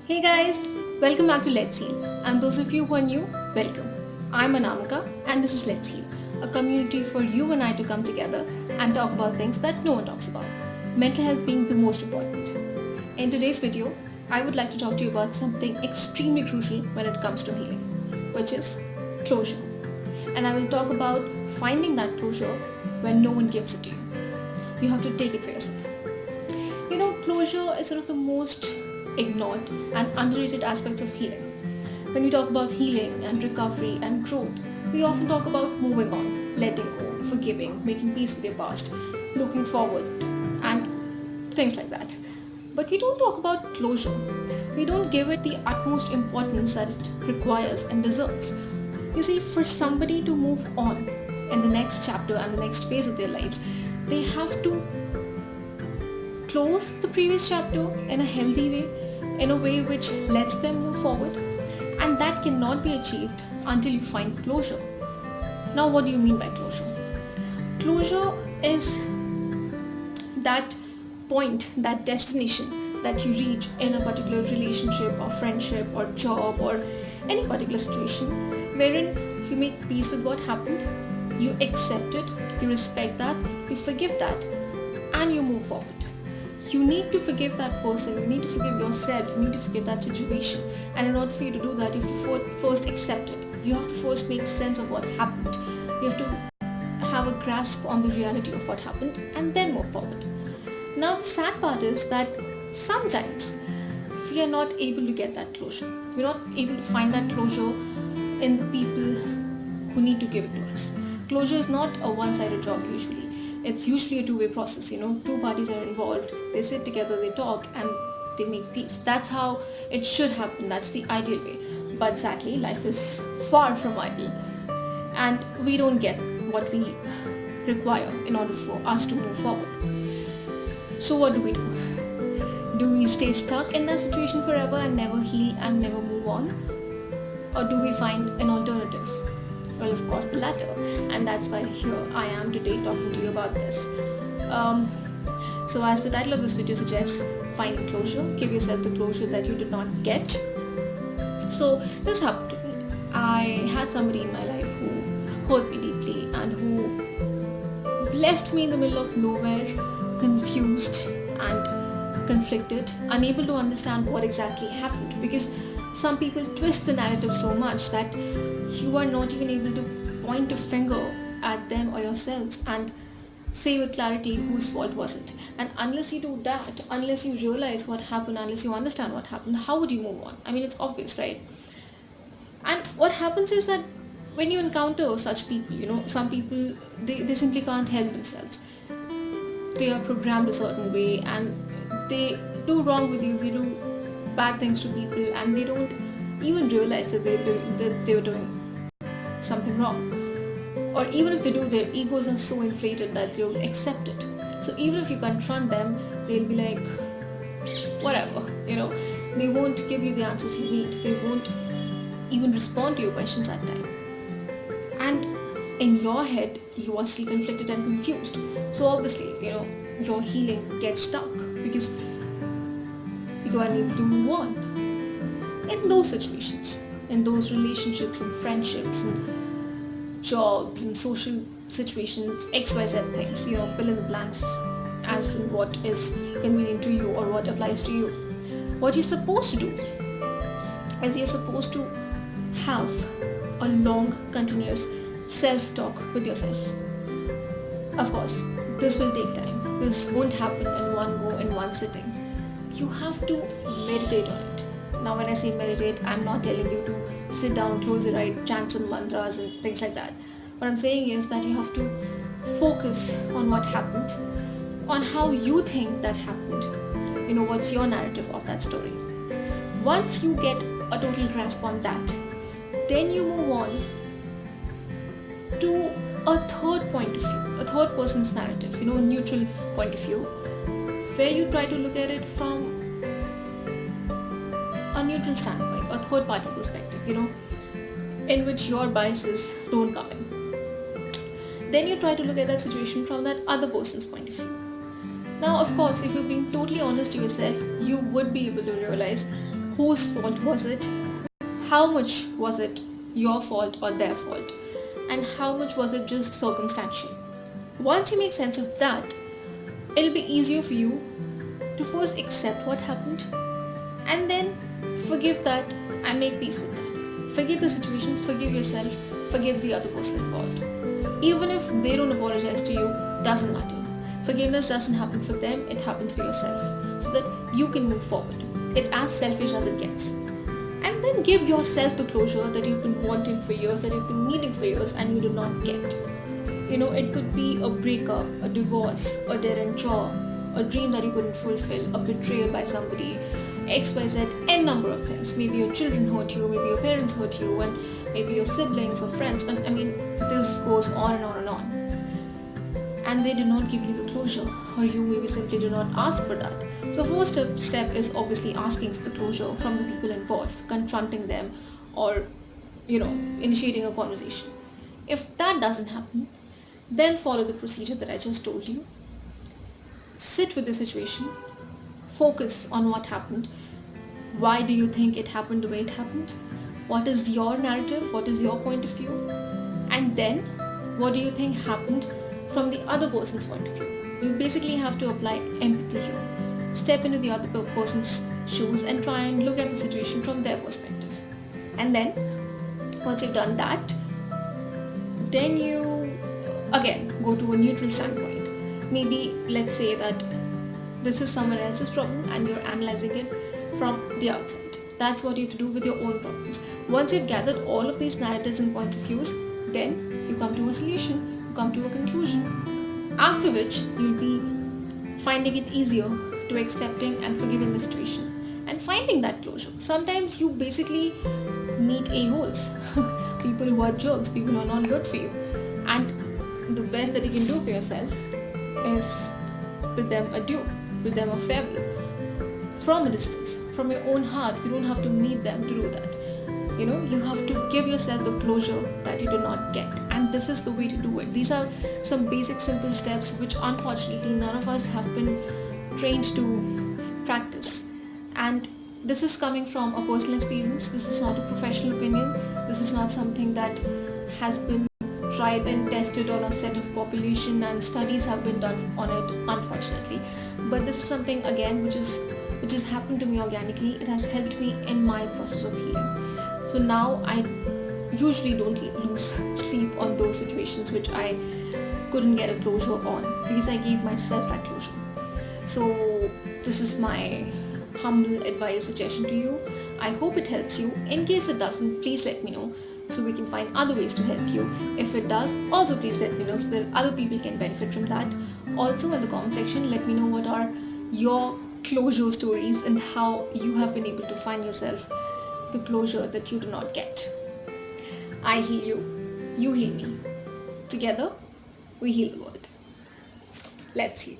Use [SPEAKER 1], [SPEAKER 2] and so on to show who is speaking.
[SPEAKER 1] Hey guys, welcome back to Let's Heal. And those of you who are new, welcome. I'm Anamika and this is Let's Heal, a community for you and I to come together and talk about things that no one talks about. Mental health being the most important. In today's video, I would like to talk to you about something extremely crucial when it comes to healing, which is closure. And I will talk about finding that closure when no one gives it to you. You have to take it for yourself. Closure is one of the most ignored and underrated aspects of healing. When we talk about healing and recovery and growth, we often talk about moving on, letting go, forgiving, making peace with your past, looking forward, and things like that. But we don't talk about closure. We don't give it the utmost importance that it requires and deserves. You see, for somebody to move on in the next chapter and the next phase of their lives, they have to close the previous chapter in a healthy way, in a way which lets them move forward, and that cannot be achieved until you find closure. Now, what do you mean by closure? Closure is that point, that destination that you reach in a particular relationship or friendship or job or any particular situation wherein you make peace with what happened, you accept it, you respect that, you forgive that, and you move forward. You need to forgive that person, you need to forgive yourself, you need to forgive that situation. And in order for you to do that, you have to first accept it. You have to first make sense of what happened. You have to have a grasp on the reality of what happened and then move forward. Now, the sad part is that sometimes we are not able to get that closure. We're not able to find that closure in the people who need to give it to us. Closure is not a one-sided job usually. It's usually a two-way process. Two parties are involved, they sit together, they talk, and they make peace. That's how it should happen. That's the ideal way. But sadly, life is far from ideal, and we don't get what we require in order for us to move forward. So what do we do? Do we stay stuck in that situation forever and never heal and never move on? Or do we find an alternative? Well, of course, the latter, and that's why here I am today talking to you about this. So as the title of this video suggests, finding closure, give yourself the closure that you did not get. So this happened to me. I had somebody in my life who hurt me deeply and who left me in the middle of nowhere, confused and conflicted, unable to understand what exactly happened, because some people twist the narrative so much that you are not even able to point a finger at them or yourselves and say with clarity whose fault was it. And unless you do that, unless you realize what happened, unless you understand what happened, how would you move on? I mean, it's obvious, right? And what happens is that when you encounter such people, some people, they simply can't help themselves. They are programmed a certain way and they do wrong with you, they do bad things to people, and they don't even realize that they were doing something wrong. Or even if they do, their egos are so inflated that they will accept it. So even if you confront them, they'll be like, whatever, they won't give you the answers you need. They won't even respond to your questions at time. And in your head, you are still conflicted and confused. So obviously, your healing gets stuck because you are unable to move on. In those situations, in those relationships and friendships and jobs and social situations, XYZ things, fill in the blanks as in what is convenient to you or what applies to you. What you're supposed to do is you're supposed to have a long, continuous self-talk with yourself. Of course, this will take time. This won't happen in one go, in one sitting. You have to meditate on it. Now, when I say meditate, I'm not telling you to sit down, close your eyes, chant some mantras and things like that. What I'm saying is that you have to focus on what happened, on how you think that happened. What's your narrative of that story. Once you get a total grasp on that, then you move on to a third point of view, a third person's narrative, a neutral point of view, where you try to look at it from a neutral standpoint, a third party perspective, in which your biases don't come in. Then you try to look at that situation from that other person's point of view. Now, of course, if you're being totally honest to yourself, you would be able to realize whose fault was it, how much was it your fault or their fault, and how much was it just circumstantial. Once you make sense of that, it'll be easier for you to first accept what happened and then forgive that and make peace with that. Forgive the situation, forgive yourself, forgive the other person involved. Even if they don't apologize to you, doesn't matter. Forgiveness doesn't happen for them, it happens for yourself so that you can move forward. It's as selfish as it gets. And then give yourself the closure that you've been wanting for years, that you've been needing for years and you did not get. It could be a breakup, a divorce, a dead end job, a dream that you couldn't fulfill, a betrayal by somebody, XYZ, n number of things. Maybe your children hurt you, maybe your parents hurt you, and maybe your siblings or friends, and this goes on and on and on. And they did not give you the closure, or you maybe simply did not ask for that. So first step is obviously asking for the closure from the people involved, confronting them, or initiating a conversation. If that doesn't happen, then follow the procedure that I just told you. Sit with the situation, focus on what happened. Why do you think it happened the way it happened? What is your narrative? What is your point of view? And then, what do you think happened from the other person's point of view? You basically have to apply empathy here. Step into the other person's shoes and try and look at the situation from their perspective. And then, once you've done that, then you again go to a neutral standpoint. Maybe let's say that this is someone else's problem and you're analyzing it from the outside. That's what you have to do with your own problems. Once you've gathered all of these narratives and points of views, then you come to a solution, you come to a conclusion. After which you'll be finding it easier to accepting and forgiving the situation and finding that closure. Sometimes you basically meet a-holes, people who are jerks, people who are not good for you, and the best that you can do for yourself is bid them adieu, bid them a farewell from a distance, from your own heart. You don't have to meet them to do that. You have to give yourself the closure that you do not get, and this is the way to do it. These are some basic simple steps which unfortunately none of us have been trained to practice, and this is coming from a personal experience. This is not a professional opinion. This is not something that has been tried and tested on a set of population, and studies have been done on it, unfortunately. But this is something again which has happened to me organically. It has helped me in my process of healing. So now I usually don't lose sleep on those situations which I couldn't get a closure on, because I gave myself that closure. So this is my humble advice, suggestion to you. I hope it helps you. In case it doesn't, please let me know so we can find other ways to help you. If it does, also please let me know so that other people can benefit from that. Also in the comment section, let me know what are your closure stories and how you have been able to find yourself the closure that you do not get. I heal you, you heal me. Together, we heal the world. Let's heal.